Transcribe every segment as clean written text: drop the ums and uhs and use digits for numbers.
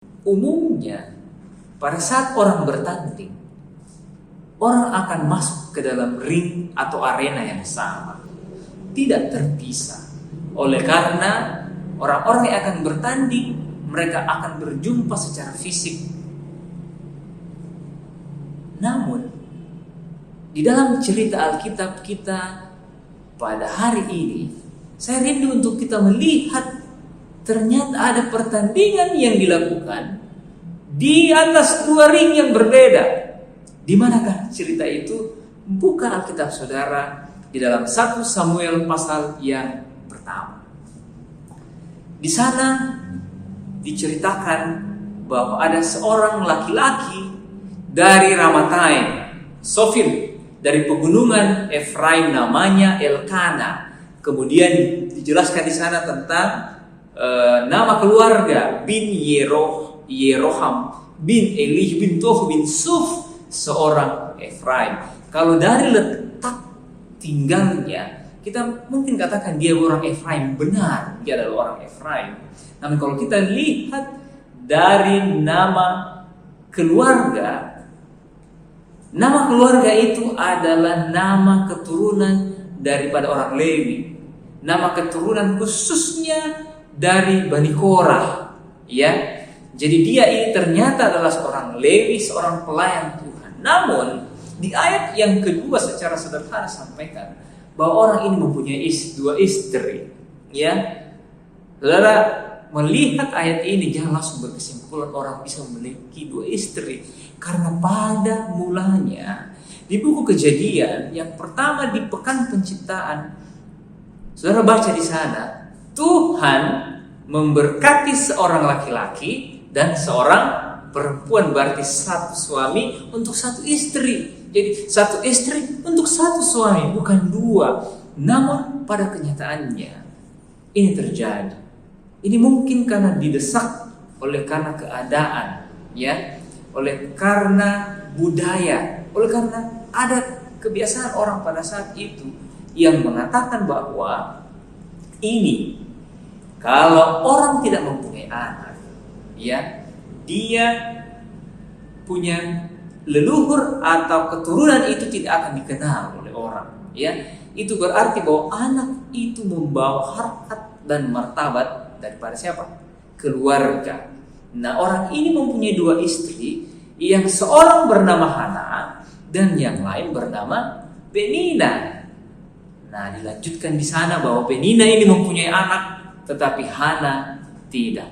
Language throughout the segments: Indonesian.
Umumnya pada saat orang bertanding, orang akan masuk ke dalam ring atau arena yang sama, tidak terpisah. Oleh karena orang-orang yang akan bertanding, mereka akan berjumpa secara fisik. Namun di dalam cerita Alkitab kita pada hari ini, saya rindu untuk kita melihat ternyata ada pertandingan yang dilakukan di atas dua ring yang berbeda. Di manakah cerita itu? Buka Alkitab saudara di dalam 1 Samuel pasal yang pertama. Di sana diceritakan bahwa ada seorang laki-laki dari Ramataim, Sofir, dari pegunungan Efraim, namanya Elkana. Kemudian dijelaskan di sana tentang nama keluarga bin Yeroham bin Elih bin Tohu bin Suf, seorang Efraim. Kalau dari letak tinggalnya, kita mungkin katakan dia orang Efraim, benar, dia adalah orang Efraim. Namun kalau kita lihat dari nama keluarga itu adalah nama keturunan daripada orang Lewi, nama keturunan khususnya dari Bani Korah, ya. Jadi dia ini ternyata adalah seorang Lewi, seorang pelayan Tuhan. Namun di ayat yang kedua secara sederhana sampaikan bahwa orang ini mempunyai dua istri, ya. Saudara melihat ayat ini jangan langsung berkesimpulan orang bisa memiliki dua istri, karena pada mulanya di buku Kejadian yang pertama di pekan penciptaan, saudara baca di sana Tuhan memberkati seorang laki-laki dan seorang perempuan, berarti satu suami untuk satu istri. Jadi satu istri untuk satu suami, bukan dua. Namun pada kenyataannya ini terjadi. Ini mungkin karena didesak oleh karena keadaan, ya, oleh karena budaya, oleh karena ada kebiasaan orang pada saat itu yang mengatakan bahwa ini kalau orang tidak mempunyai anak, ya, dia punya leluhur atau keturunan itu tidak akan dikenal oleh orang, ya. Itu berarti bahwa anak itu membawa harkat dan martabat daripada siapa? Keluarga. Nah, orang ini mempunyai dua istri, yang seorang bernama Hana dan yang lain bernama Penina. Nah, dilanjutkan di sana bahwa Penina ini mempunyai anak, tetapi Hana tidak.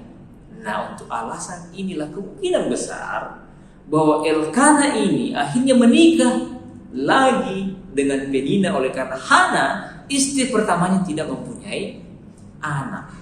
Nah, untuk alasan inilah kemungkinan besar bahwa Elkana ini akhirnya menikah lagi dengan Penina oleh karena Hana, istri pertamanya, tidak mempunyai anak.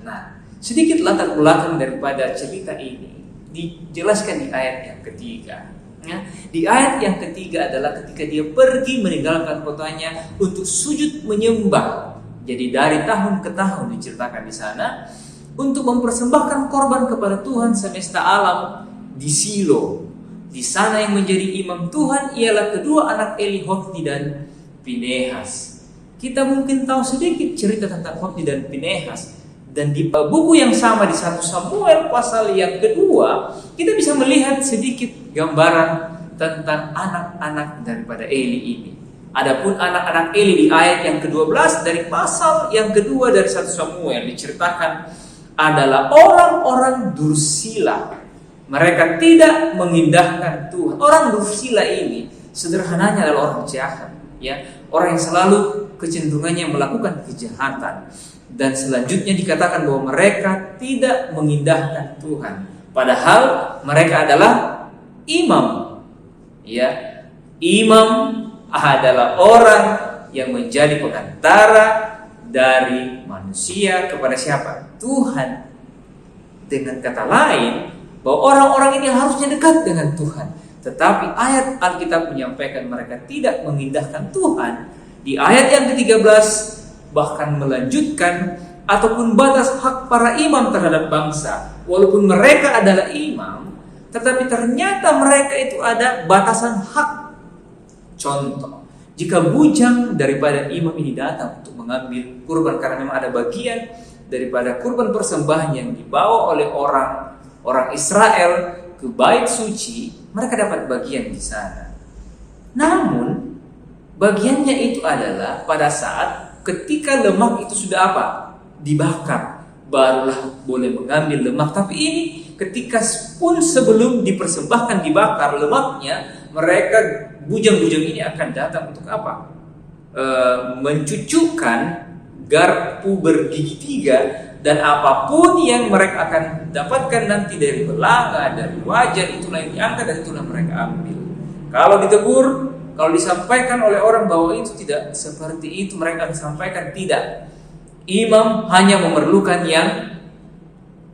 Nah, sedikit latar belakang daripada cerita ini dijelaskan di ayat yang ketiga. Ya, di ayat yang ketiga adalah ketika dia pergi meninggalkan kotanya untuk sujud menyembah. Jadi dari tahun ke tahun diceritakan di sana untuk mempersembahkan korban kepada Tuhan semesta alam di Silo. Di sana yang menjadi imam Tuhan ialah kedua anak Eli, Hofni dan Pinehas. Kita mungkin tahu sedikit cerita tentang Hofni dan Pinehas. Dan di buku yang sama di 1 Samuel pasal yang kedua, kita bisa melihat sedikit gambaran tentang anak-anak daripada Eli ini. Adapun anak-anak Eli di ayat yang ke-12 dari pasal yang kedua dari 1 Samuel diceritakan adalah orang-orang dursila. Mereka tidak mengindahkan Tuhan. Orang dursila ini sederhananya adalah orang jahat, ya, orang yang selalu kecenderungannya melakukan kejahatan. Dan selanjutnya dikatakan bahwa mereka tidak mengindahkan Tuhan, padahal mereka adalah imam, ya. Imam adalah orang yang menjadi pengantara dari manusia kepada siapa? Tuhan. Dengan kata lain, bahwa orang-orang ini harusnya dekat dengan Tuhan, tetapi ayat Alkitab menyampaikan mereka tidak mengindahkan Tuhan. Di ayat yang ke-13 bahkan melanjutkan ataupun batas hak para imam terhadap bangsa. Walaupun mereka adalah imam, tetapi ternyata mereka itu ada batasan hak. Contoh, jika bujang daripada imam ini datang untuk mengambil kurban, karena memang ada bagian daripada kurban persembahan yang dibawa oleh orang orang Israel ke bait suci, mereka dapat bagian di sana. Namun bagiannya itu adalah pada saat ketika lemak itu sudah apa? Dibakar, barulah boleh mengambil lemak. Tapi ini ketika pun sebelum dipersembahkan dibakar lemaknya, mereka bujang-bujang ini akan datang untuk apa? Mencucukkan garpu bergigi 3, dan apapun yang mereka akan dapatkan nanti dari belanga, dari wajan, itulah yang diangkat dan itulah mereka ambil. Kalau ditegur, kalau disampaikan oleh orang bahwa itu tidak seperti itu, mereka akan sampaikan tidak. Imam hanya memerlukan yang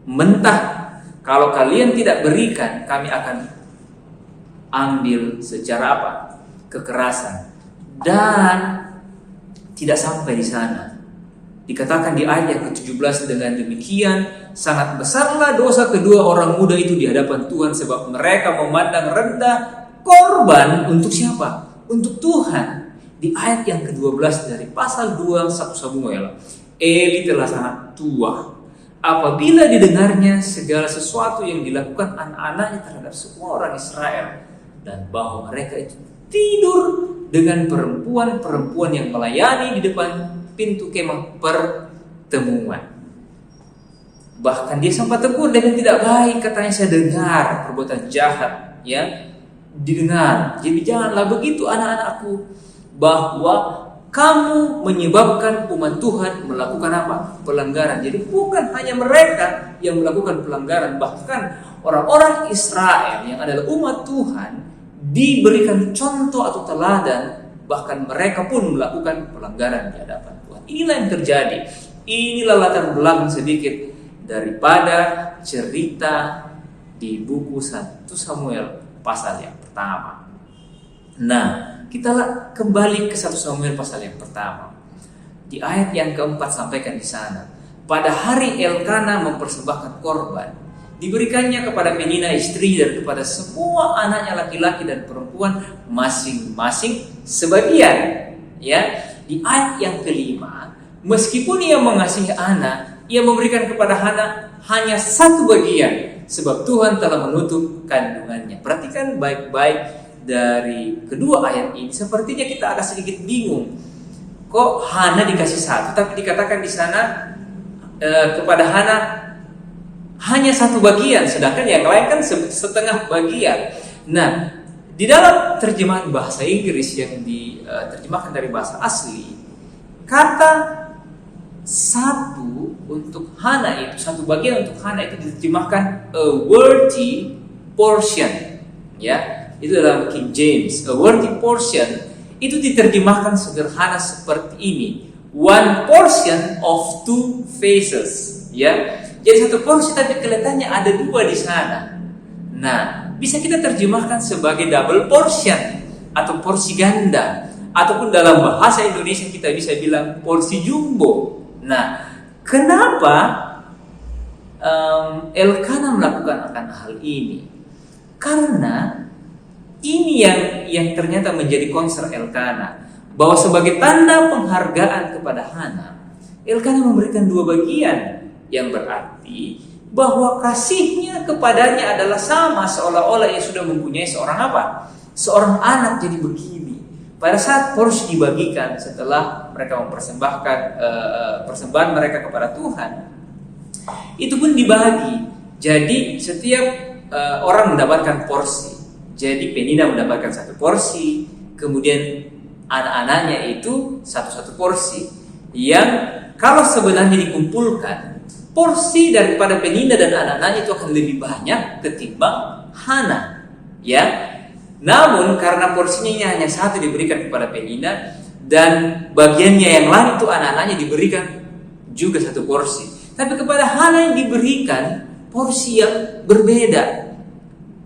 mentah. Kalau kalian tidak berikan, kami akan ambil secara apa? Kekerasan. Dan tidak sampai di sana. Dikatakan di ayat yang ke-17 dengan demikian, sangat besarlah dosa kedua orang muda itu di hadapan Tuhan, sebab mereka memandang rendah korban untuk siapa? Untuk Tuhan. Di ayat yang ke-12 dari pasal 2 1 Samuel, Eli telah sangat tua apabila didengarnya segala sesuatu yang dilakukan anak-anaknya terhadap semua orang Israel, dan bahwa mereka itu tidur dengan perempuan-perempuan yang melayani di depan pintu kemah pertemuan. Bahkan dia sempat tegur dengan tidak baik, katanya, saya dengar perbuatan jahat, ya, didengar. Jadi janganlah begitu anak-anakku, bahwa kamu menyebabkan umat Tuhan melakukan apa? Pelanggaran. Jadi bukan hanya mereka yang melakukan pelanggaran, bahkan orang-orang Israel yang adalah umat Tuhan diberikan contoh atau teladan, bahkan mereka pun melakukan pelanggaran di hadapan Tuhan. Inilah yang terjadi. Inilah latar belakang sedikit daripada cerita di buku 1 Samuel pasal yang pertama. Nah, kita kembali ke 1 Samuel pasal yang pertama. Di ayat yang keempat sampaikan di sana, pada hari Elkana mempersembahkan korban, diberikannya kepada Penina istri dan kepada semua anaknya laki-laki dan perempuan masing-masing sebagian. Ya, di ayat yang kelima, meskipun ia mengasihi anak, ia memberikan kepada Hana hanya satu bagian, sebab Tuhan telah menutup kandungannya. Perhatikan baik-baik dari kedua ayat ini, sepertinya kita agak sedikit bingung. Kok Hana dikasih satu, tapi dikatakan di sana kepada Hana hanya satu bagian, sedangkan yang lain kan setengah bagian. Nah, di dalam terjemahan bahasa Inggris yang diterjemahkan dari bahasa asli, kata satu untuk Hana itu, satu bagian untuk Hana itu diterjemahkan a worthy portion, ya. Itu dalam King James. A worthy portion itu diterjemahkan sederhana seperti ini, one portion of two faces, ya. Jadi satu porsi tapi kelihatannya ada dua di sana. Nah, bisa kita terjemahkan sebagai double portion atau porsi ganda, ataupun dalam bahasa Indonesia kita bisa bilang porsi jumbo. Nah, kenapa Elkana melakukan akan hal ini? Karena ini yang ternyata menjadi concern Elkana, bahwa sebagai tanda penghargaan kepada Hana, Elkana memberikan dua bagian, yang berarti bahwa kasihnya kepadanya adalah sama, seolah-olah ia sudah mempunyai seorang apa? Seorang anak. Jadi begini, pada saat porsi dibagikan setelah mereka mempersembahkan persembahan mereka kepada Tuhan, itu pun dibagi. Jadi setiap orang mendapatkan porsi. Jadi Penina mendapatkan satu porsi, kemudian anak-anaknya itu satu-satu porsi. Yang kalau sebenarnya dikumpulkan, porsi daripada Penina dan anak-anaknya itu akan lebih banyak ketimbang Hana, ya. Namun karena porsinya hanya satu diberikan kepada Penina, dan bagiannya yang lain itu anak-anaknya diberikan juga satu porsi. Tapi kepada Hana yang diberikan porsi yang berbeda,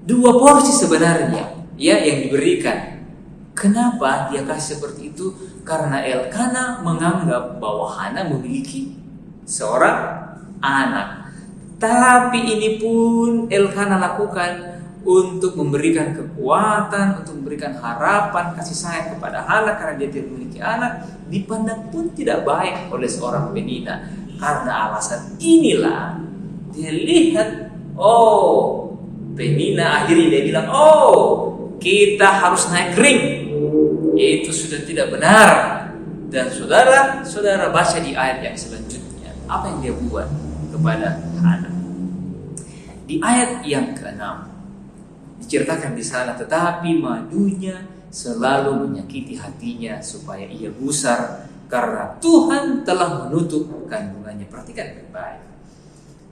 dua porsi sebenarnya, ya, yang diberikan. Kenapa dia kasih seperti itu? Karena Elkana menganggap bahwa Hana memiliki seorang anak. Tapi ini pun Elkana lakukan untuk memberikan kekuatan, untuk memberikan harapan, kasih sayang kepada Hana karena dia tidak memiliki anak. Dipandang pun tidak baik oleh seorang Penina. Karena alasan inilah dia lihat Oh, Penina akhirnya dia bilang, oh, kita harus naik ring. Itu sudah tidak benar. Dan saudara baca di ayat yang selanjutnya, apa yang dia buat kepada Hana. Di ayat yang ke-6 diceritakan di sana, tetapi madunya selalu menyakiti hatinya supaya ia gusar karena Tuhan telah menutup kandungannya. Perhatikan baik-baik.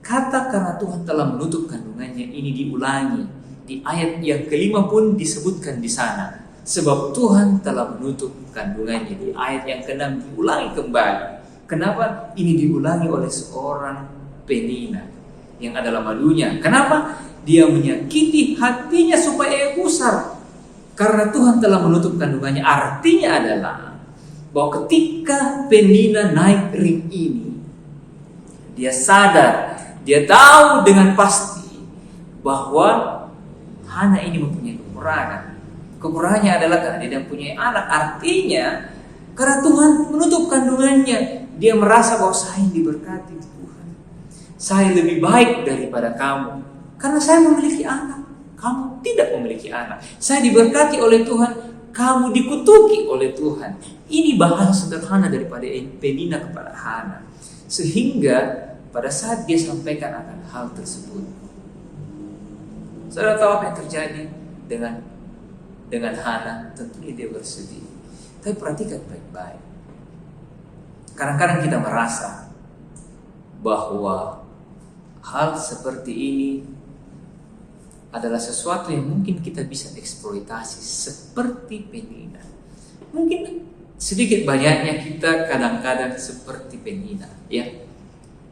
Kata karena Tuhan telah menutup kandungannya ini diulangi. Di ayat yang ke-5 pun disebutkan di sana. Sebab Tuhan telah menutup kandungannya. Di ayat yang ke-6 diulangi kembali. Kenapa ini diulangi oleh seorang Penina yang adalah madunya? Kenapa? Dia menyakiti hatinya supaya gusar karena Tuhan telah menutup kandungannya. Artinya adalah bahwa ketika Penina naik ring ini, dia sadar, dia tahu dengan pasti bahwa Hana ini mempunyai kekurangan. Kekurangannya adalah karena dia tidak punya anak. Artinya karena Tuhan menutup kandungannya, dia merasa bahwa saya diberkati Tuhan. Saya lebih baik daripada kamu karena saya memiliki anak. Kamu tidak memiliki anak. Saya diberkati oleh Tuhan, kamu dikutuki oleh Tuhan. Ini bahasa sederhana daripada Penina kepada Hana. Sehingga pada saat dia sampaikan akan hal tersebut, saudara tahu apa yang terjadi dengan Hana? Tentunya dia bersedih. Tapi perhatikan baik-baik. Kadang-kadang kita merasa bahwa hal seperti ini adalah sesuatu yang mungkin kita bisa eksploitasi seperti Penina. Mungkin sedikit banyaknya kita kadang-kadang seperti Penina, ya.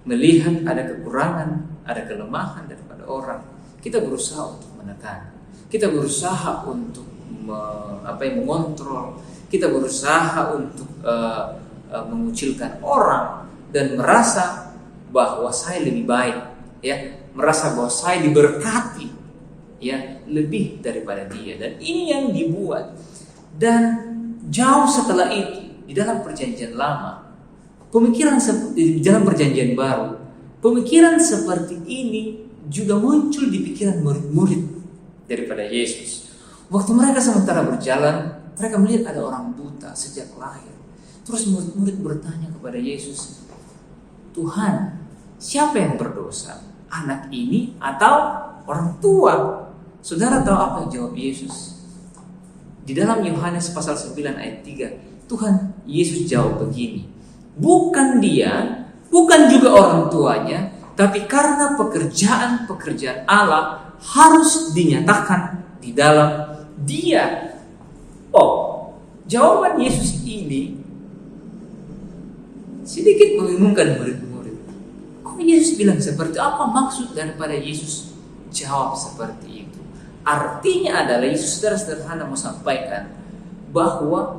Melihat ada kekurangan, ada kelemahan daripada orang, kita berusaha untuk menekan. Kita berusaha untuk mengontrol. Kita berusaha untuk mengucilkan orang dan merasa bahwa saya lebih baik, ya. Merasa bahwa saya diberkati, ya, lebih daripada dia. Dan ini yang dibuat. Dan jauh setelah itu, di dalam perjanjian lama, di dalam perjanjian baru, pemikiran seperti ini juga muncul di pikiran murid-murid daripada Yesus. Waktu mereka sementara berjalan, mereka melihat ada orang buta sejak lahir. Terus murid-murid bertanya kepada Yesus, Tuhan, siapa yang berdosa? Anak ini atau orang tua? Saudara tahu apa yang jawab Yesus? Di dalam Yohanes pasal 9 ayat 3, Tuhan Yesus jawab begini, bukan dia, bukan juga orang tuanya, tapi karena pekerjaan Allah harus dinyatakan di dalam dia. Oh, jawaban Yesus ini sedikit membingungkan murid-murid. Kok Yesus bilang seperti apa? Maksud daripada Yesus jawab seperti itu? Artinya adalah Yesus sederhana mau sampaikan bahwa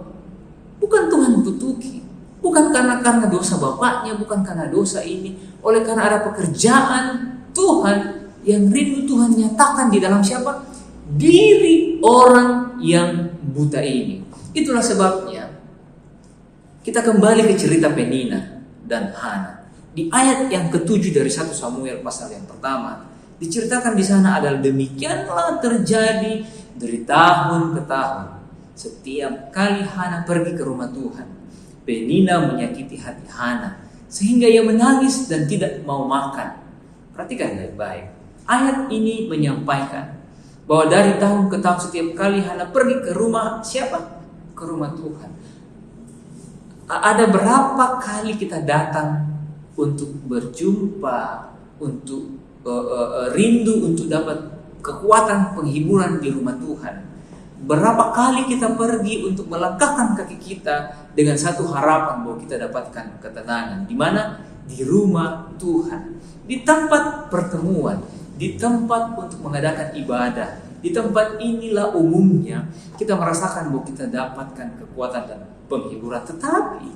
bukan Tuhan kutuki, bukan karena dosa bapaknya, bukan karena dosa ini, oleh karena ada pekerjaan Tuhan yang rindu Tuhan nyatakan di dalam siapa? Diri orang yang buta ini. Itulah sebabnya kita kembali ke cerita Penina dan Hana. Di ayat yang ke-7 dari 1 Samuel pasal yang pertama, diceritakan di sana adalah demikianlah terjadi dari tahun ke tahun. Setiap kali Hana pergi ke rumah Tuhan, Penina menyakiti hati Hana sehingga ia menangis dan tidak mau makan. Perhatikan baik-baik. Ayat ini menyampaikan bahwa dari tahun ke tahun setiap kali Hana pergi ke rumah siapa? Ke rumah Tuhan. Ada berapa kali kita datang untuk berjumpa, untuk rindu untuk dapat kekuatan penghiburan di rumah Tuhan. Berapa kali kita pergi untuk melangkahkan kaki kita dengan satu harapan bahwa kita dapatkan ketenangan. Di mana? Di rumah Tuhan. Di tempat pertemuan. Di tempat untuk mengadakan ibadah. Di tempat inilah umumnya kita merasakan bahwa kita dapatkan kekuatan dan penghiburan. Tetapi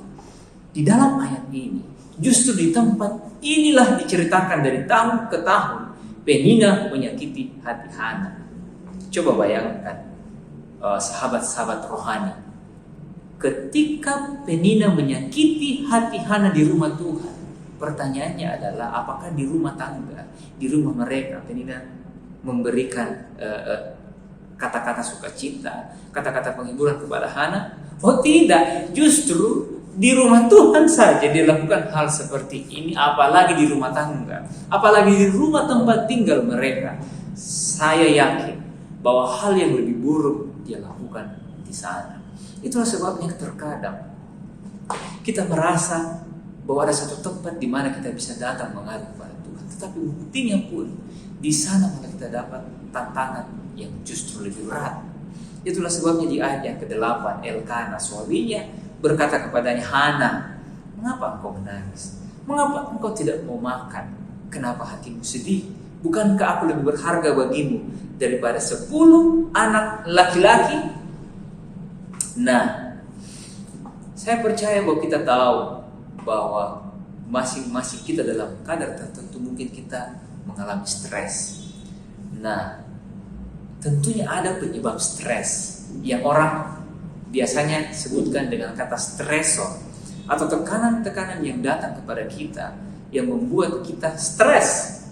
di dalam ayat ini, justru di tempat inilah diceritakan dari tahun ke tahun Penina menyakiti hati Hana. Coba bayangkan sahabat-sahabat rohani, ketika Penina menyakiti hati Hana di rumah Tuhan, Pertanyaannya adalah apakah di rumah tangga, di rumah mereka Penina memberikan kata-kata sukacita, kata-kata penghiburan kepada Hana? Oh tidak, justru di rumah Tuhan saja dilakukan hal seperti ini, apalagi di rumah tangga, apalagi di rumah tempat tinggal mereka. Saya yakin bahwa hal yang lebih buruk dia lakukan di sana. Itulah sebabnya terkadang kita merasa bahwa ada satu tempat di mana kita bisa datang mengadu kepada Tuhan, tetapi buktinya pun di sana malah kita dapat tantangan yang justru lebih berat. Itulah sebabnya di ayat yang ke-8 Elkana suaminya berkata kepadanya, Hana, mengapa engkau menangis? Mengapa engkau tidak mau makan? Kenapa hatimu sedih? Bukankah aku lebih berharga bagimu daripada 10 anak laki-laki? Nah, saya percaya bahwa kita tahu bahwa masing-masing kita dalam kadar tertentu mungkin kita mengalami stres. Nah, tentunya ada penyebab stres yang orang biasanya sebutkan dengan kata stresor atau tekanan-tekanan yang datang kepada kita yang membuat kita stres.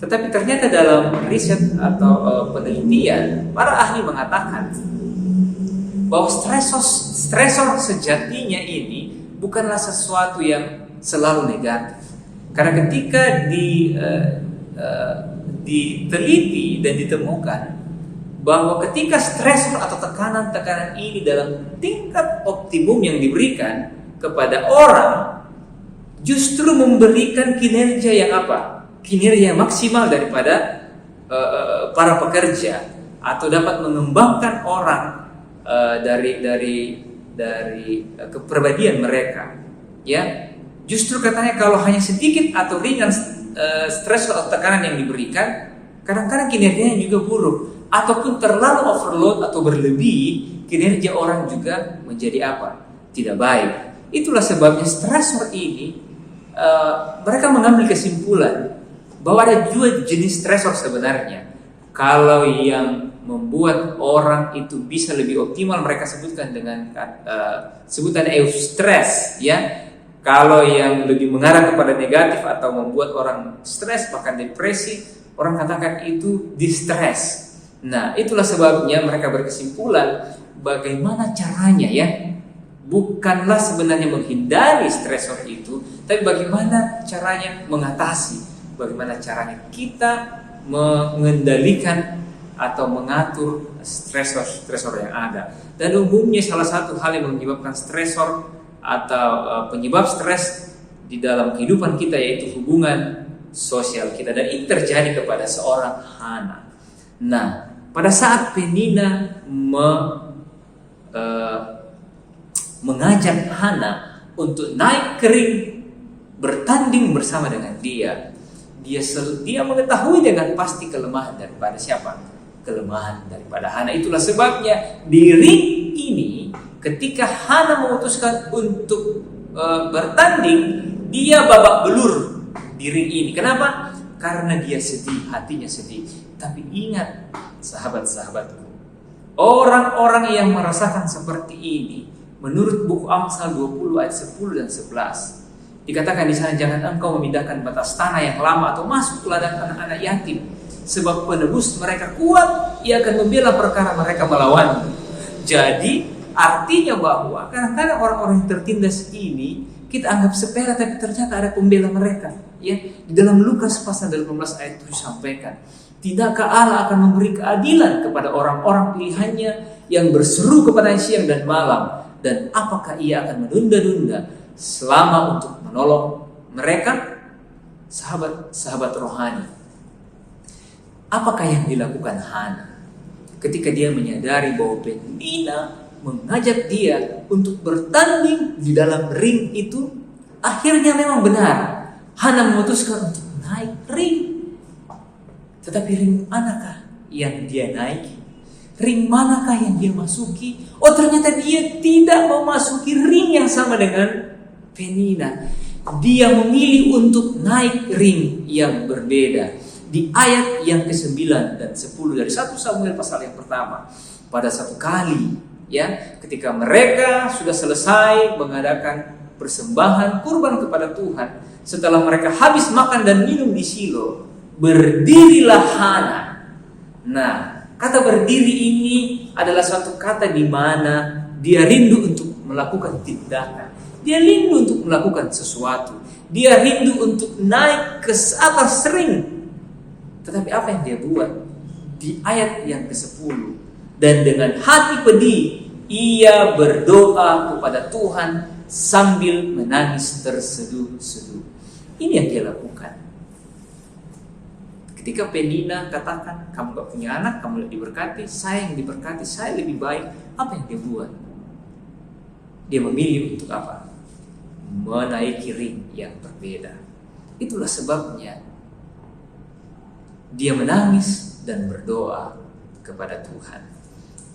Tetapi ternyata dalam riset atau penelitian, para ahli mengatakan bahwa stresor sejatinya ini bukanlah sesuatu yang selalu negatif. Karena ketika diteliti dan ditemukan bahwa ketika stresor atau tekanan-tekanan ini dalam tingkat optimum yang diberikan kepada orang, justru memberikan kinerja yang apa? Kinerja yang maksimal daripada para pekerja, atau dapat mengembangkan orang dari kepribadian mereka. Ya, justru katanya kalau hanya sedikit atau ringan stres atau tekanan yang diberikan, kadang-kadang kinerjanya juga buruk, ataupun terlalu overload atau berlebih, kinerja orang juga menjadi apa? Tidak baik. Itulah sebabnya stresor ini mereka mengambil kesimpulan bahwa ada dua jenis stresor sebenarnya. Kalau yang membuat orang itu bisa lebih optimal, mereka sebutkan dengan sebutan eustress, ya. Kalau yang lebih mengarah kepada negatif atau membuat orang stres bahkan depresi, orang katakan itu distress. Nah, itulah sebabnya mereka berkesimpulan bagaimana caranya, ya. Bukanlah sebenarnya menghindari stresor itu, tapi bagaimana caranya mengatasi, bagaimana caranya kita mengendalikan atau mengatur stresor yang ada. Dan umumnya salah satu hal yang menyebabkan stresor atau penyebab stres di dalam kehidupan kita yaitu hubungan sosial kita, dan ini terjadi kepada seorang Hana. Nah, pada saat Penina mengajak Hana untuk naik ke ring bertanding bersama dengan dia mengetahui dengan pasti kelemahan daripada siapa? Kelemahan daripada Hana. Itulah sebabnya di ring ini ketika Hana memutuskan untuk bertanding, dia babak belur di ring ini. Kenapa? Karena dia sedih, hatinya sedih. Tapi ingat sahabat-sahabatku, orang-orang yang merasakan seperti ini, menurut buku Amsal 20 ayat 10 dan 11, dikatakan di sana, jangan engkau memindahkan batas tanah yang lama atau masuk ke ladang anak-anak yatim, sebab penebus mereka kuat, ia akan membela perkara mereka melawanmu. Jadi artinya bahwa kadang-kadang orang-orang yang tertindas ini kita anggap sepele, tapi ternyata ada pembela mereka. Ya, di dalam Lukas pasal 18 ayat 7 sampaikan, tidakkah Allah akan memberi keadilan kepada orang-orang pilihannya yang berseru kepada siang dan malam, dan apakah ia akan menunda-nunda selama untuk menolong mereka? Sahabat-sahabat rohani, apakah yang dilakukan Hana ketika dia menyadari bahwa Penina mengajak dia untuk bertanding di dalam ring itu? Akhirnya memang benar, Hana memutuskan untuk naik ring. Tetapi ring manakah yang dia naiki? Ring manakah yang dia masuki? Oh, ternyata dia tidak memasuki ring yang sama dengan Penina. Dia memilih untuk naik ring yang berbeda. Di ayat yang ke-9 dan 10 dari 1 Samuel pasal yang pertama, pada satu kali, ya, ketika mereka sudah selesai mengadakan persembahan kurban kepada Tuhan, setelah mereka habis makan dan minum di Shilo, berdirilah Hana. Nah, kata berdiri ini adalah suatu kata di mana dia rindu untuk melakukan tindakan. Dia rindu untuk melakukan sesuatu. Dia rindu untuk naik ke atas ring. Tetapi apa yang dia buat? Di ayat yang ke-10. Dan dengan hati pedih, ia berdoa kepada Tuhan sambil menangis terseduh-seduh. Ini yang dia lakukan. Ketika Penina katakan, kamu gak punya anak, kamu lebih diberkati, saya yang diberkati, saya lebih baik. Apa yang dia buat? Dia memilih untuk apa? Menaiki ring yang berbeda. Itulah sebabnya dia menangis dan berdoa kepada Tuhan.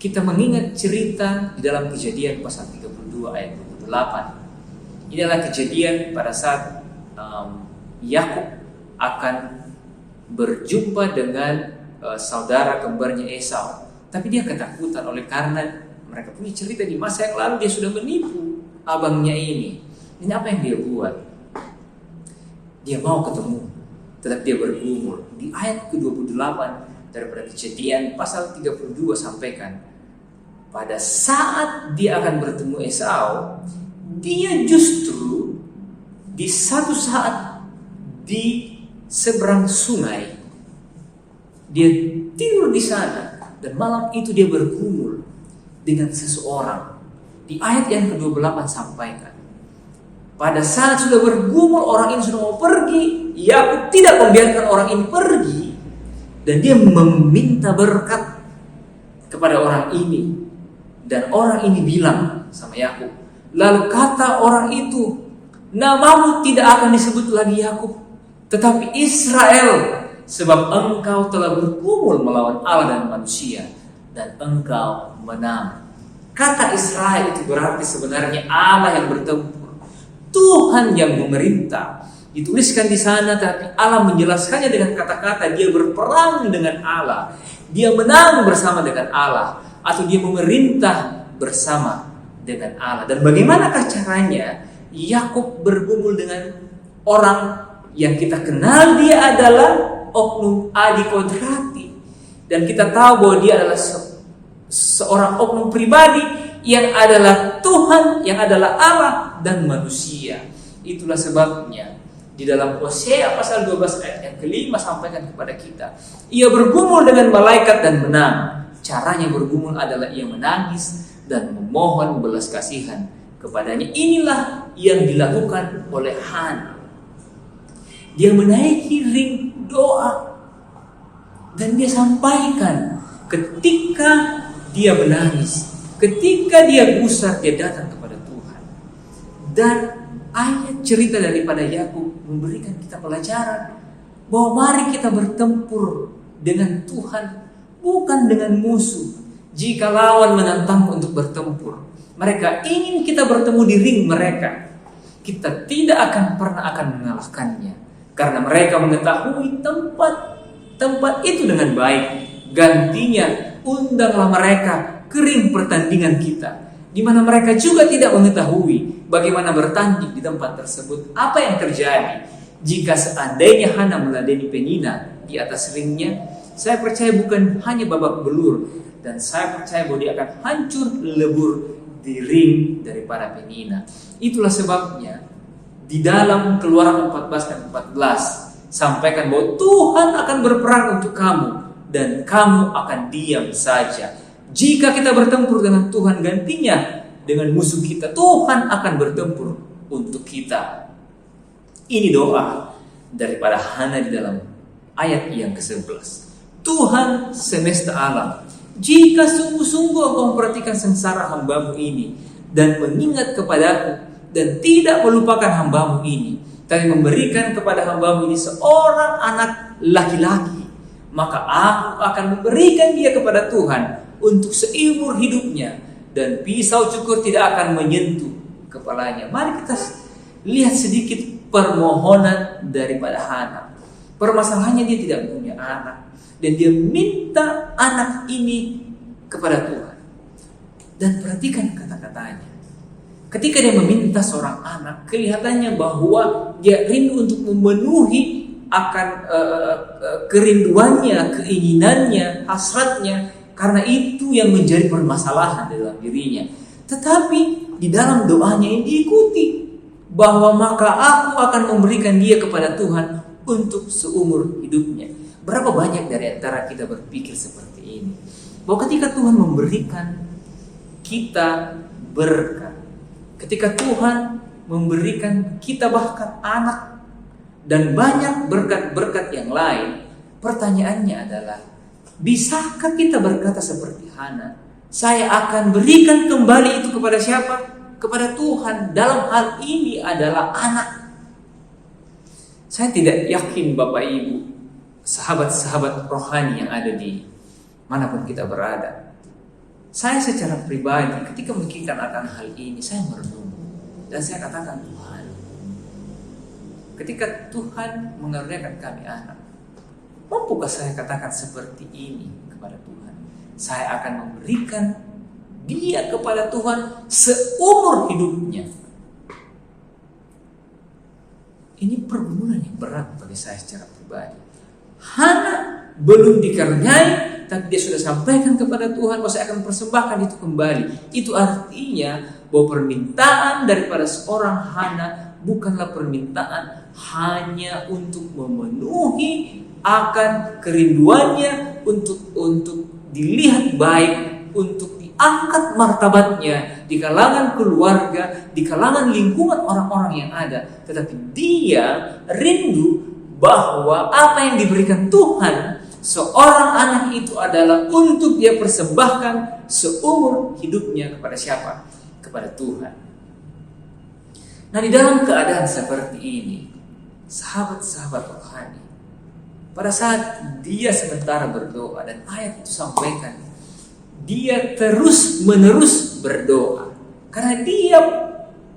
Kita mengingat cerita di dalam Kejadian pasal 32 ayat 28. Ini adalah kejadian pada saat Yakub akan berjumpa dengan saudara kembarnya Esau. Tapi dia ketakutan oleh karena mereka punya cerita di masa yang lalu dia sudah menipu abangnya ini. Ini apa yang dia buat? Dia mau ketemu, tetapi dia bergumul. Di ayat ke-28 daripada Kejadian pasal 32 sampaikan, pada saat dia akan bertemu Esau, dia justru di satu saat di seberang sungai, dia tidur di sana, dan malam itu dia bergumul dengan seseorang. Di ayat yang ke-28 sampaikan, pada saat sudah bergumul, orang ini sudah mau pergi, Yakub tidak membiarkan orang ini pergi, dan dia meminta berkat kepada orang ini. Dan orang ini bilang sama Yakub, lalu kata orang itu, namamu tidak akan disebut lagi Yakub, tetapi Israel, sebab engkau telah bergumul melawan Allah dan manusia, dan engkau menang. Kata Israel itu berarti sebenarnya Allah yang bertempur, Tuhan yang memerintah. Dituliskan di sana, tapi Allah menjelaskannya dengan kata-kata dia berperang dengan Allah, dia menang bersama dengan Allah, atau dia memerintah bersama dengan Allah. Dan bagaimanakah caranya Yakub bergumul dengan orang yang kita kenal dia adalah oknum Adi Kodrati, dan kita tahu bahwa dia adalah seorang oknum pribadi yang adalah Tuhan, yang adalah Allah dan manusia. Itulah sebabnya di dalam Hosea pasal 12 ayat yang ke-5 sampaikan kepada kita, ia bergumul dengan malaikat dan menang. Caranya bergumul adalah ia menangis dan memohon belas kasihan kepadanya. Inilah yang dilakukan oleh Hana. Dia menaiki ring doa dan dia sampaikan ketika dia menangis, ketika dia gusar, dia datang kepada Tuhan. Dan ayat cerita daripada Yakub memberikan kita pelajaran bahwa mari kita bertempur dengan Tuhan, bukan dengan musuh. Jika lawan menantang untuk bertempur, mereka ingin kita bertemu di ring mereka, kita tidak akan pernah mengalahkannya, karena mereka mengetahui tempat itu dengan baik. Gantinya undanglah mereka ke ring pertandingan kita, di mana mereka juga tidak mengetahui bagaimana bertanding di tempat tersebut. Apa yang terjadi jika seandainya Hana meladeni Penina di atas ringnya? Saya percaya bukan hanya babak belur, dan saya percaya bahwa dia akan hancur lebur di ring daripada Penina. Itulah sebabnya di dalam Keluaran 14 dan 14 sampaikan bahwa Tuhan akan berperang untuk kamu dan kamu akan diam saja. Jika kita bertempur dengan Tuhan, gantinya dengan musuh kita, Tuhan akan bertempur untuk kita. Ini doa daripada Hana di dalam ayat yang ke-11. Tuhan semesta alam, jika sungguh-sungguh engkau memperhatikan sengsara hambamu ini dan mengingat kepadaku dan tidak melupakan hambamu ini, tapi memberikan kepada hambamu ini seorang anak laki-laki, maka aku akan memberikan dia kepada Tuhan untuk seumur hidupnya, dan pisau cukur tidak akan menyentuh kepalanya. Mari kita lihat sedikit permohonan daripada Hana. Permasalahannya dia tidak punya anak, dan dia minta anak ini kepada Tuhan. Dan perhatikan kata-katanya. Ketika dia meminta seorang anak, kelihatannya bahwa dia rindu untuk memenuhi akan kerinduannya, keinginannya, hasratnya, karena itu yang menjadi permasalahan dalam dirinya. Tetapi di dalam doanya ini diikuti bahwa maka aku akan memberikan dia kepada Tuhan untuk seumur hidupnya. Berapa banyak dari antara kita berpikir seperti ini, bahwa ketika Tuhan memberikan kita berkat, ketika Tuhan memberikan kita bahkan anak dan banyak berkat-berkat yang lain, pertanyaannya adalah, bisakah kita berkata seperti Hana, saya akan berikan kembali itu kepada siapa? Kepada Tuhan. Dalam hal ini adalah anak. Saya tidak yakin Bapak Ibu, sahabat-sahabat rohani yang ada di manapun kita berada. Saya secara pribadi ketika memikirkan akan hal ini, saya merenung dan saya katakan, Tuhan, ketika Tuhan mengaruniakan kami anak, mampukah saya katakan seperti ini kepada Tuhan? Saya akan memberikan dia kepada Tuhan seumur hidupnya. Ini pergumulan yang berat bagi saya secara pribadi. Hana belum dikaruniai, tapi dia sudah sampaikan kepada Tuhan bahwa saya akan persembahkan itu kembali. Itu artinya bahwa permintaan daripada seorang Hana bukanlah permintaan hanya untuk memenuhi akan kerinduannya, untuk dilihat baik, untuk diangkat martabatnya di kalangan keluarga, di kalangan lingkungan orang-orang yang ada. Tetapi dia rindu bahwa apa yang diberikan Tuhan seorang anak itu adalah untuk dia persembahkan seumur hidupnya kepada siapa? Kepada Tuhan. Nah, di dalam keadaan seperti ini, sahabat-sahabat rohani, pada saat dia sementara berdoa dan ayat itu sampaikan, dia terus menerus berdoa. Karena dia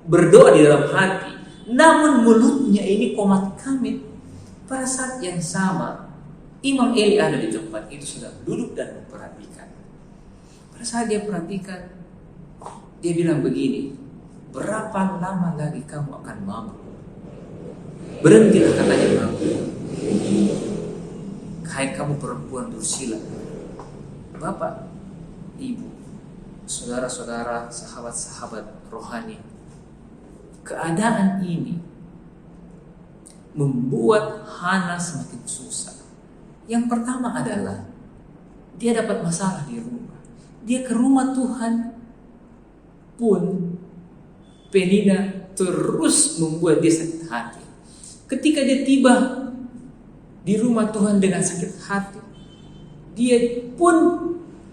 berdoa di dalam hati, namun mulutnya ini komat kamit. Pada saat yang sama, Imam Eli ada di tempat itu, sudah duduk dan memperhatikan. Pada saat dia perhatikan, dia bilang begini, berapa lama lagi kamu akan mabuk? Berhentilah, katanya, mabuk. Hai kamu perempuan dursila. Bapak, Ibu, saudara-saudara, sahabat-sahabat rohani, keadaan ini membuat Hana semakin susah. Yang pertama adalah dia dapat masalah di rumah. Dia ke rumah Tuhan pun Penina terus membuat dia sakit hati. Ketika dia tiba di rumah Tuhan dengan sakit hati, dia pun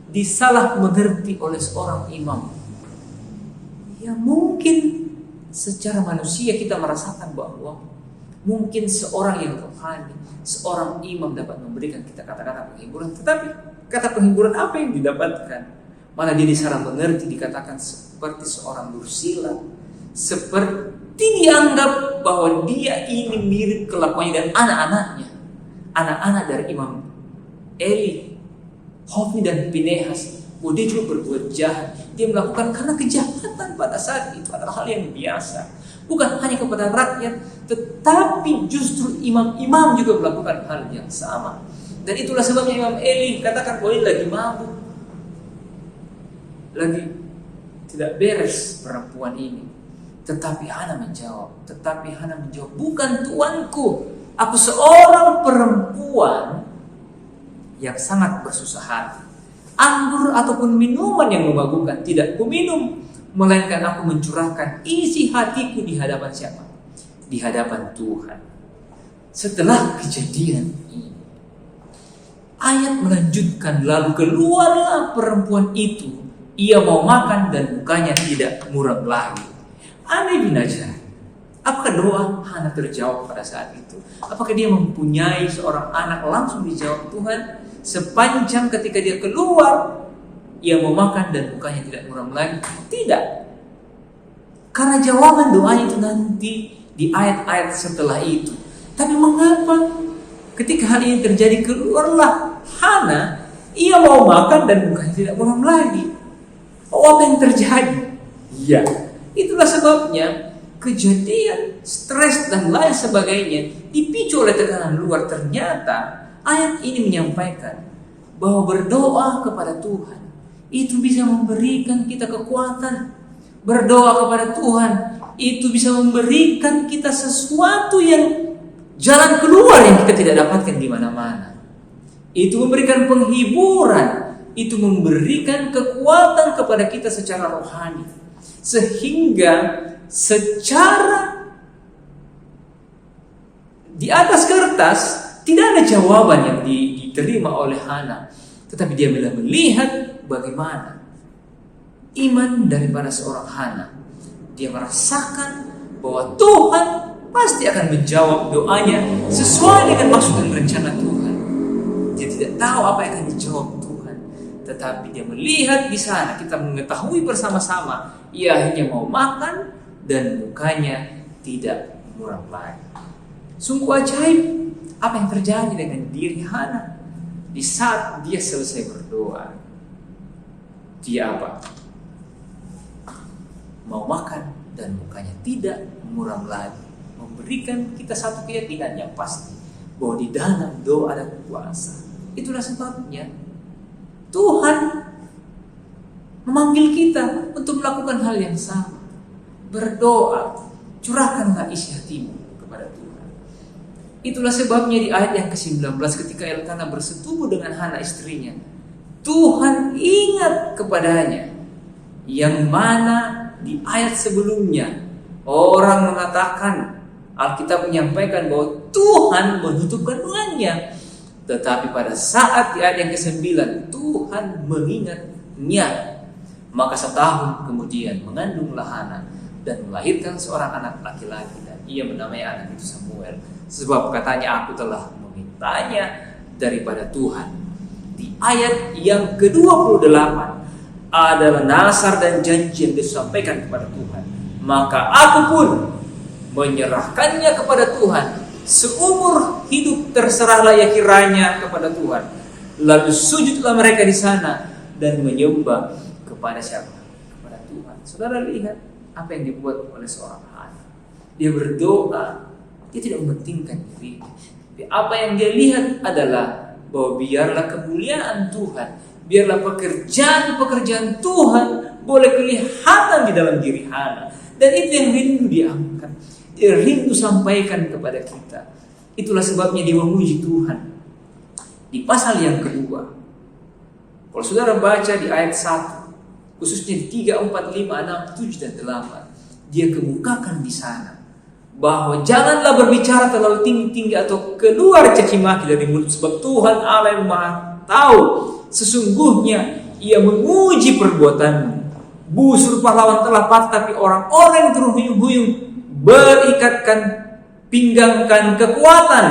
disalah mengerti oleh seorang imam. Ya mungkin secara manusia kita merasakan bahwa mungkin seorang yang rohani, seorang imam dapat memberikan kita kata-kata penghiburan. Tetapi kata penghiburan apa yang didapatkan? Malah dia disalah mengerti, dikatakan seperti seorang dursila, seperti dianggap bahwa dia ini mirip kelakuannya dan anak-anaknya. Anak-anak dari Imam Eli, Hofni dan Pinehas, bahwa dia juga berbuat jahat. Dia melakukan karena kejahatan pada saat itu adalah hal yang biasa. Bukan hanya kepada rakyat, tetapi justru imam-imam juga melakukan hal yang sama. Dan itulah sebabnya Imam Eli katakan bahwa ini lagi mabuk, lagi tidak beres perempuan ini. Tetapi Hana menjawab, bukan tuanku. Aku seorang perempuan yang sangat bersusah hati. Anggur ataupun minuman yang memabukkan tidak kuminum, melainkan aku mencurahkan isi hatiku di hadapan siapa? Di hadapan Tuhan. Setelah kejadian ini, ayat melanjutkan, lalu keluarlah perempuan itu, ia mau makan dan mukanya tidak muram lagi. Aneh bin Najjar. Apakah doa Hana terjawab pada saat itu? Apakah dia mempunyai seorang anak langsung dijawab Tuhan? Sepanjang ketika dia keluar, ia mau makan dan mukanya tidak muram lagi? Tidak. Karena jawaban doanya itu nanti di ayat-ayat setelah itu. Tapi mengapa ketika hal ini terjadi keluarlah Hana, ia mau makan dan mukanya tidak muram lagi? Oh, apa yang terjadi? Ya, Itulah sebabnya kejadian, stres dan lain sebagainya dipicu oleh tekanan luar. Ternyata ayat ini menyampaikan bahwa berdoa kepada Tuhan itu bisa memberikan kita kekuatan. Berdoa kepada Tuhan itu bisa memberikan kita sesuatu yang jalan keluar yang kita tidak dapatkan di mana-mana. Itu memberikan penghiburan, itu memberikan kekuatan kepada kita secara rohani. Sehingga secara di atas kertas tidak ada jawaban yang diterima oleh Hana, tetapi dia melihat bagaimana iman daripada seorang Hana. Dia merasakan bahwa Tuhan pasti akan menjawab doanya sesuai dengan maksud dan rencana Tuhan. Dia tidak tahu apa yang akan dijawab Tuhan, tetapi dia melihat di sana, kita mengetahui bersama-sama, ia hanya mau makan dan mukanya tidak muram lagi. Sungguh ajaib apa yang terjadi dengan diri Hana di saat dia selesai berdoa. Dia apa? Mau makan dan mukanya tidak muram lagi. Memberikan kita satu keyakinan yang pasti bahwa di dalam doa ada kuasa. Itulah sebabnya Tuhan memanggil kita untuk melakukan hal yang sama. Berdoa, curahkanlah isi hatimu kepada Tuhan. Itulah sebabnya di ayat yang ke-19 ketika Elkana bersetubuh dengan Hana istrinya, Tuhan ingat kepadanya. Yang mana di ayat sebelumnya orang mengatakan, Alkitab menyampaikan bahwa Tuhan menutup kandungannya. Tetapi pada saat di ayat yang ke-9 Tuhan mengingatnya. Maka setahun kemudian mengandunglah Hana dan melahirkan seorang anak laki-laki, dan ia menamai anak itu Samuel. Sebab katanya, aku telah memintanya daripada Tuhan. Di ayat yang ke-28 adalah nasar dan janji yang disampaikan kepada Tuhan. Maka aku pun menyerahkannya kepada Tuhan. Seumur hidup terserahlah ya kiranya kepada Tuhan. Lalu sujudlah mereka di sana dan menyembah kepada siapa? Kepada Tuhan. Saudara lihat apa yang dibuat oleh seorang Hana. Dia berdoa, dia tidak mementingkan diri. Tapi apa yang dia lihat adalah bahwa biarlah kemuliaan Tuhan, biarlah pekerjaan-pekerjaan Tuhan boleh kelihatan di dalam diri Hana. Dan itu yang rindu diangkat. Dia rindu sampaikan kepada kita. Itulah sebabnya dia memuji Tuhan. Di pasal yang kedua, kalau saudara baca di ayat 1, khususnya di 3, 4, 5, 6, 7, dan 8, dia kemukakan di sana bahwa janganlah berbicara terlalu tinggi-tinggi atau keluar caci maki dari mulut, sebab Tuhan Allah yang Maha tahu sesungguhnya ia menguji perbuatanmu. Busur pahlawan telah patah, tapi orang-orang yang terhuyung-huyung berikatkan pinggangkan kekuatan.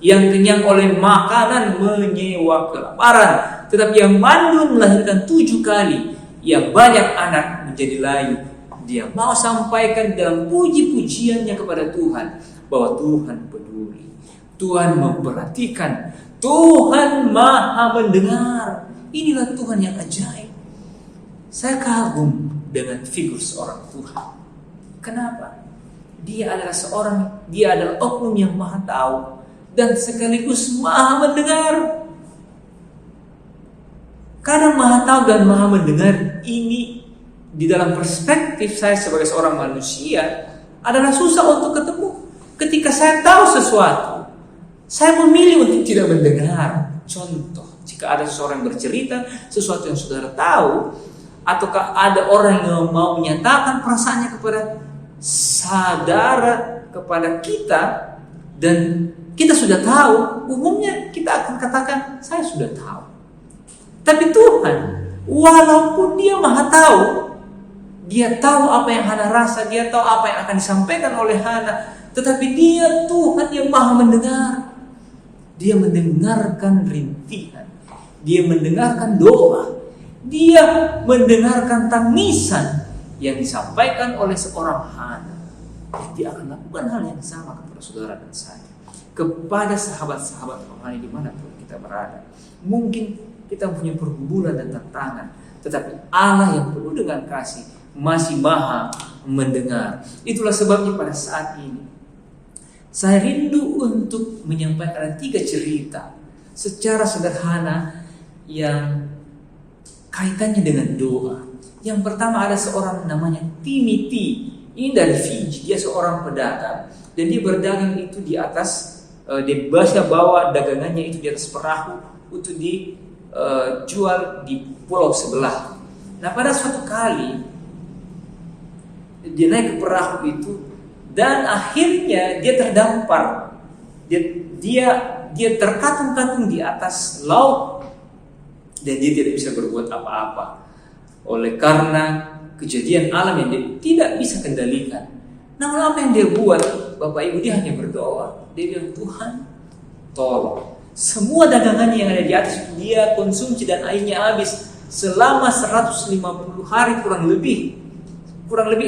Yang kenyang oleh makanan menyewa kelaparan, tetapi yang mandul melahirkan 7 kali. Yang banyak anak menjadi layu. Dia mau sampaikan dalam puji-pujiannya kepada Tuhan bahwa Tuhan peduli, Tuhan memperhatikan, Tuhan maha mendengar. Inilah Tuhan yang ajaib. Saya kagum dengan figur seorang Tuhan. Kenapa? Dia adalah oknum yang maha tahu dan sekaligus maha mendengar. Karena maha tahu dan maha mendengar ini, di dalam perspektif saya sebagai seorang manusia, adalah susah untuk ketemu. Ketika saya tahu sesuatu, saya memilih untuk tidak mendengar. Contoh, jika ada seseorang bercerita sesuatu yang saudara tahu, ataukah ada orang yang mau menyatakan perasaannya kepada saudara, kepada kita, dan kita sudah tahu, umumnya kita akan katakan, saya sudah tahu. Tapi Tuhan, walaupun dia maha tahu, dia tahu apa yang Hana rasa, dia tahu apa yang akan disampaikan oleh Hana, tetapi dia Tuhan yang maha mendengar. Dia mendengarkan rintihan, dia mendengarkan doa, dia mendengarkan tangisan yang disampaikan oleh seorang Hana. Dia akan lakukan hal yang sama kepada saudara dan saya, kepada sahabat-sahabat rohani dimanapun kita berada. Mungkin kita punya pergumulan dan tantangan, tetapi Allah yang penuh dengan kasih masih maha mendengar. Itulah sebabnya pada saat ini saya rindu untuk menyampaikan 3 cerita secara sederhana yang kaitannya dengan doa. Yang pertama ada seorang namanya Timothy. Ini dari Fiji, dia seorang pedagang dan dia berdagang itu di atas dia biasa bawa dagangannya itu di atas perahu untuk dijual di pulau sebelah. Nah, pada suatu kali dia naik ke perahu itu dan akhirnya dia terdampar. Dia terkatung-katung di atas laut dan dia tidak bisa berbuat apa-apa oleh karena kejadian alam yang dia tidak bisa kendalikan. Namun apa yang dia buat, Bapak Ibu, dia hanya berdoa. Dia bilang, Tuhan tolong. Semua dagangannya yang ada di atas dia konsumsi dan airnya habis selama 150 hari kurang lebih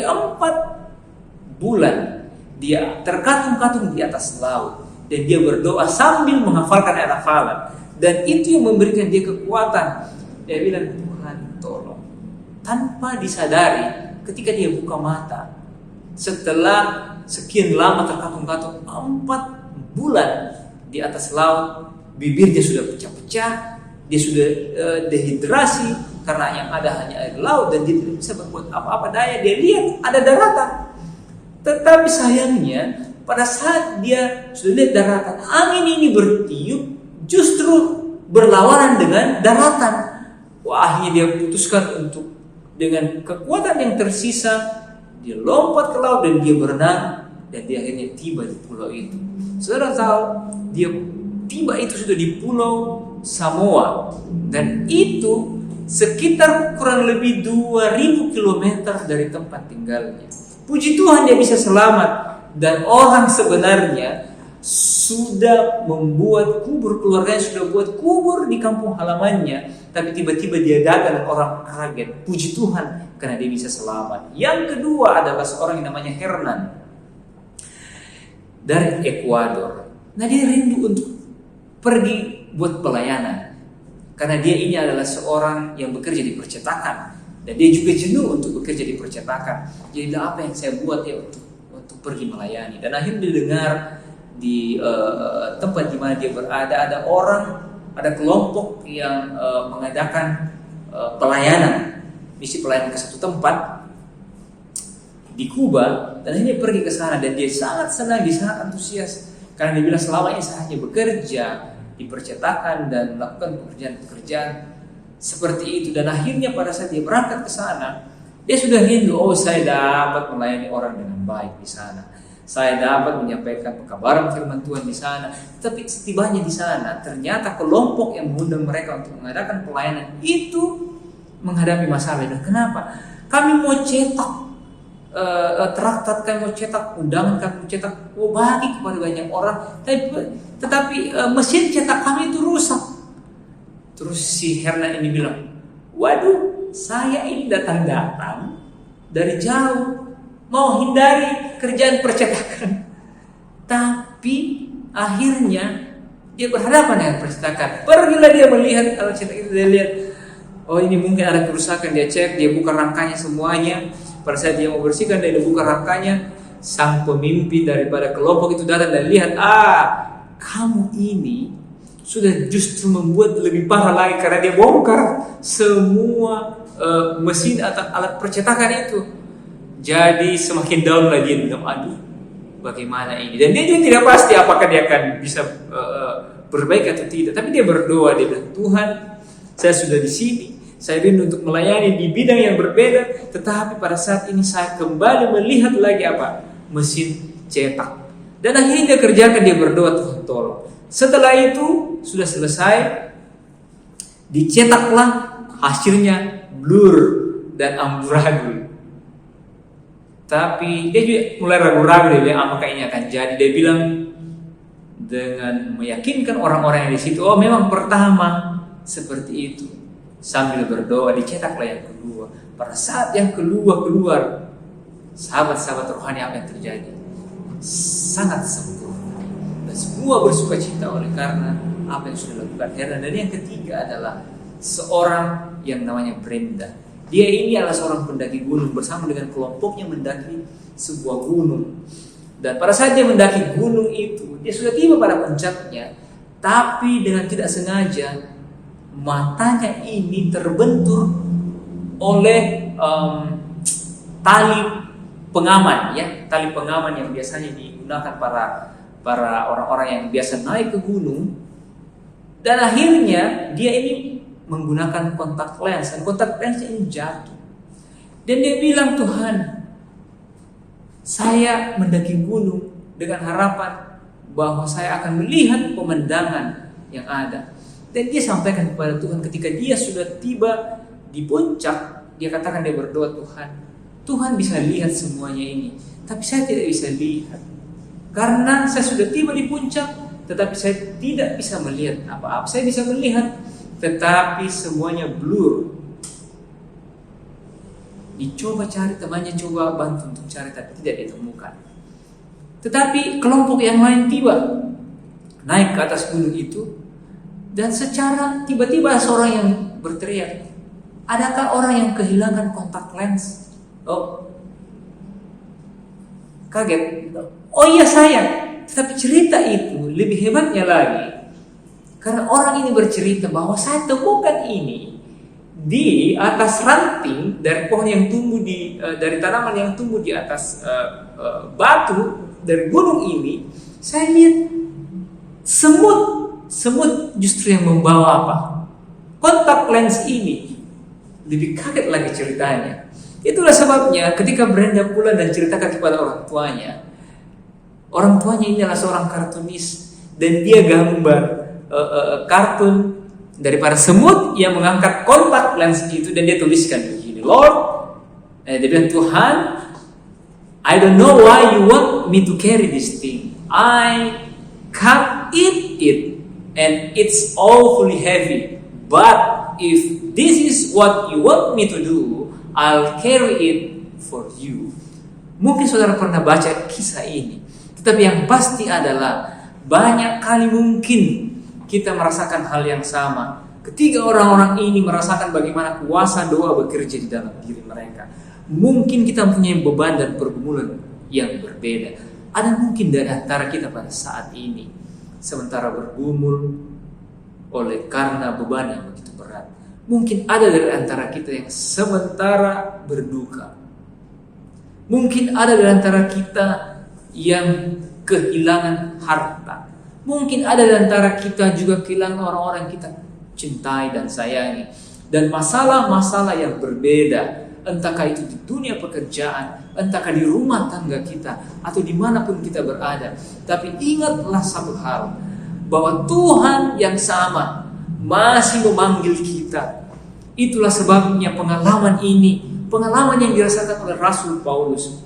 4 bulan dia terkatung-katung di atas laut dan dia berdoa sambil menghafalkan ayat hafalan dan itu yang memberikan dia kekuatan. Dia bilang, Tuhan tolong. Tanpa disadari ketika dia buka mata setelah sekian lama terkatung-katung 4 bulan di atas laut, bibirnya sudah pecah-pecah, dia sudah dehidrasi karena yang ada hanya air laut dan dia tidak bisa berbuat apa-apa daya. Dia lihat ada daratan, tetapi sayangnya pada saat dia sudah lihat daratan, angin ini bertiup justru berlawanan dengan daratan. Wah, akhirnya dia putuskan untuk dengan kekuatan yang tersisa dia lompat ke laut dan dia berenang dan dia akhirnya tiba di pulau itu. Saudara tahu, dia tiba itu sudah di pulau Samoa dan itu sekitar kurang lebih 2000 km dari tempat tinggalnya. Puji Tuhan dia bisa selamat dan orang sebenarnya sudah membuat kubur, keluarganya sudah buat kubur di kampung halamannya, tapi tiba-tiba dia datang dan orang kaget. Puji Tuhan karena dia bisa selamat. Yang kedua adalah seorang yang namanya Hernan dari Ekuador. Nah, dia rindu untuk pergi buat pelayanan karena dia ini adalah seorang yang bekerja di percetakan dan dia juga jenuh untuk bekerja di percetakan. Jadi apa yang saya buat ya untuk pergi melayani. Dan akhirnya didengar di tempat di mana dia berada ada kelompok yang mengadakan pelayanan, misi pelayanan ke satu tempat di Kuba dan akhirnya pergi ke sana dan dia sangat senang, dia sangat antusias karena dia bilang selama ini saya hanya bekerja di percetakan dan melakukan pekerjaan-pekerjaan seperti itu dan akhirnya pada saat dia berangkat ke sana dia sudah rindu, saya dapat melayani orang dengan baik di sana. Saya dapat menyampaikan pekabaran firman Tuhan di sana. Tapi setibanya di sana, ternyata kelompok yang mengundang mereka untuk mengadakan pelayanan itu menghadapi masalah. Dan kenapa? Kami mau cetak traktat, kami mau cetak undangan, kami mau cetak bagi kepada banyak orang. Tetapi mesin cetak kami itu rusak. Terus si Hernan ini bilang, waduh, saya ini datang-datang dari jauh mau hindari kerjaan percetakan, tapi akhirnya dia berhadapan dengan percetakan. Pergilah dia melihat kalau cetak itu, dia lihat, oh ini mungkin ada kerusakan. Dia cek, dia buka rangkanya semuanya. Pada saat dia mau bersihkan, dia buka rangkanya. Sang pemimpin daripada kelompok itu datang dan lihat, kamu ini sudah justru membuat lebih parah lagi karena dia bongkar semua mesin atau alat percetakan itu. Jadi semakin down lagi, aduh bagaimana ini. Dan dia juga tidak pasti apakah dia akan bisa berbaik atau tidak. Tapi dia berdoa, dia bilang, Tuhan saya sudah di sini, saya rindu untuk melayani di bidang yang berbeda. Tetapi pada saat ini saya kembali melihat lagi mesin cetak. Dan akhirnya dia kerjakan, dia berdoa, Tuhan tolong. Setelah itu sudah selesai, dicetaklah, hasilnya blur dan amburadul. Tapi dia juga mulai ragu-ragu, dia bilang apakah ini akan jadi. Dia bilang dengan meyakinkan orang-orang yang di situ, memang pertama seperti itu. Sambil berdoa dicetaklah yang kedua. Pada saat yang kedua keluar, sahabat-sahabat rohani, apa yang terjadi? Sangat sempurna dan semua bersuka cita oleh karena apa yang sudah dilakukan Hernan. Dan yang ketiga adalah seorang yang namanya Brenda. Dia ini adalah seorang pendaki gunung bersama dengan kelompoknya mendaki sebuah gunung. Dan pada saat dia mendaki gunung itu, dia sudah tiba pada puncaknya, tapi dengan tidak sengaja matanya ini terbentur oleh tali pengaman, ya, tali pengaman yang biasanya digunakan para orang-orang yang biasa naik ke gunung. Dan akhirnya dia ini menggunakan kontak lens, dan kontak lens ini jatuh. Dan dia bilang, Tuhan, saya mendaki gunung dengan harapan bahwa saya akan melihat pemandangan yang ada. Dan dia sampaikan kepada Tuhan ketika dia sudah tiba di puncak, dia katakan, dia berdoa, Tuhan bisa lihat semuanya ini, tapi saya tidak bisa lihat. Karena saya sudah tiba di puncak, tetapi saya tidak bisa melihat apa-apa. Saya bisa melihat, tetapi semuanya blur. Dicoba cari, temannya coba bantu untuk cari, tapi tidak ditemukan. Tetapi kelompok yang lain tiba, naik ke atas gunung itu, dan secara tiba-tiba seorang yang berteriak, adakah orang yang kehilangan kontak lens? Oh, kaget. Oh iya saya. Tetapi cerita itu lebih hebatnya lagi, karena orang ini bercerita bahwa saya temukan ini di atas ranting dari pohon yang tumbuh dari tanaman yang tumbuh di atas batu dari gunung ini. Saya lihat semut justru yang membawa apa? Kontak lens ini. Lebih kaget lagi ceritanya. Itulah sebabnya ketika Brenda pulang dan ceritakan kepada orang tuanya ini adalah seorang kartunis, dan dia gambar kartun daripada semut yang mengangkat kontak lens itu, dan dia tuliskan begini, Lord, dia bilang, Tuhan, I don't know why you want me to carry this thing. I can't eat it, and it's awfully heavy. But if this is what you want me to do, I'll carry it for you. Mungkin saudara pernah baca kisah ini. Tetapi yang pasti adalah banyak kali mungkin kita merasakan hal yang sama. Ketika orang-orang ini merasakan bagaimana kuasa doa bekerja di dalam diri mereka. Mungkin kita mempunyai beban dan pergumulan yang berbeda. Ada mungkin dari antara kita pada saat ini sementara bergumul oleh karena beban yang begitu berat. Mungkin ada dari antara kita yang sementara berduka. Mungkin ada dari antara kita yang kehilangan harta. Mungkin ada di antara kita juga kehilangan orang-orang yang kita cintai dan sayangi. Dan masalah-masalah yang berbeda, entahkah itu di dunia pekerjaan, entahkah di rumah tangga kita, atau dimanapun kita berada. Tapi ingatlah satu hal, bahwa Tuhan yang sama masih memanggil kita. Itulah sebabnya pengalaman ini, pengalaman yang dirasakan oleh Rasul Paulus,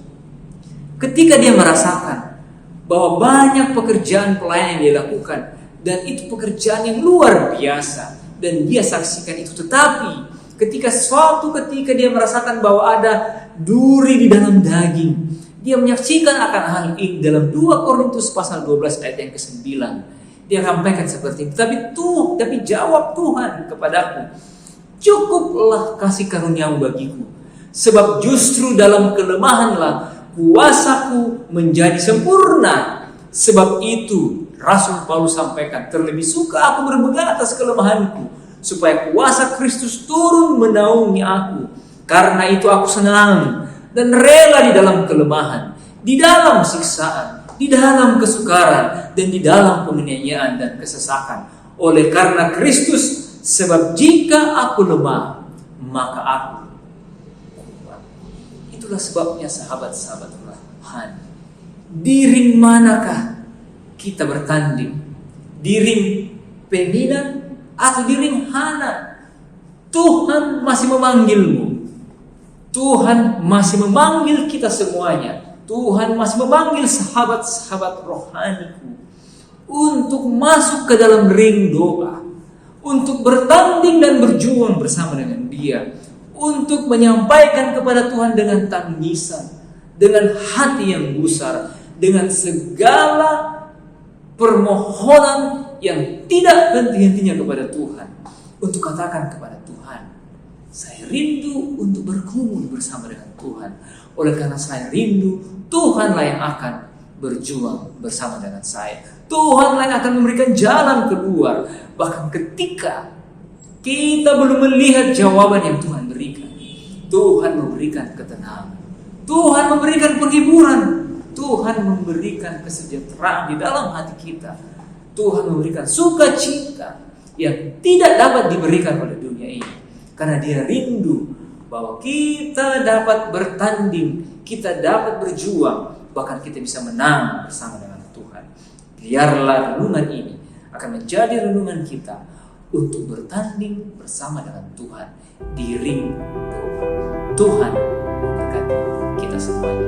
ketika dia merasakan bahwa banyak pekerjaan pelayanan yang dia lakukan, dan itu pekerjaan yang luar biasa, dan dia saksikan itu. Tetapi ketika dia merasakan bahwa ada duri di dalam daging, dia menyaksikan akan hal ini dalam 2 Korintus pasal 12 ayat yang ke-9. Dia sampaikan seperti itu. Tapi jawab Tuhan kepadaku, cukuplah kasih karuniamu bagiku, sebab justru dalam kelemahanlah kuasaku menjadi sempurna. Sebab itu Rasul Paulus sampaikan, terlebih suka aku bermegah atas kelemahanku, supaya kuasa Kristus turun menaungi aku. Karena itu aku senang dan rela di dalam kelemahan, di dalam siksaan, di dalam kesukaran, dan di dalam penganiayaan dan kesesakan. Oleh karena Kristus, sebab jika aku lemah, maka aku. Itulah sebabnya sahabat-sahabat Tuhan, di ring manakah kita bertanding? Di ring Peninan atau di ring Hana? Tuhan masih memanggilmu. Tuhan masih memanggil kita semuanya. Tuhan masih memanggil sahabat-sahabat rohaniku untuk masuk ke dalam ring doa, untuk bertanding dan berjuang bersama dengan Dia, untuk menyampaikan kepada Tuhan dengan tangisan, dengan hati yang gusar, dengan segala permohonan yang tidak henti-hentinya kepada Tuhan, untuk katakan kepada Tuhan, Saya rindu untuk bergumul bersama dengan Tuhan. Oleh karena saya rindu, Tuhanlah yang akan berjuang bersama dengan saya. Tuhanlah yang akan memberikan jalan keluar. Bahkan ketika kita belum melihat jawaban yang Tuhan berikan, Tuhan memberikan ketenangan, Tuhan memberikan penghiburan, Tuhan memberikan kesejahteraan di dalam hati kita. Tuhan memberikan sukacita yang tidak dapat diberikan oleh dunia ini. Karena Dia rindu bahwa kita dapat bertanding, kita dapat berjuang, bahkan kita bisa menang bersama dengan Tuhan. Biarlah renungan ini akan menjadi renungan kita untuk bertanding bersama dengan Tuhan di ring Tuhan. Tuhan memberkati kita semuanya.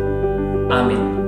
Amin.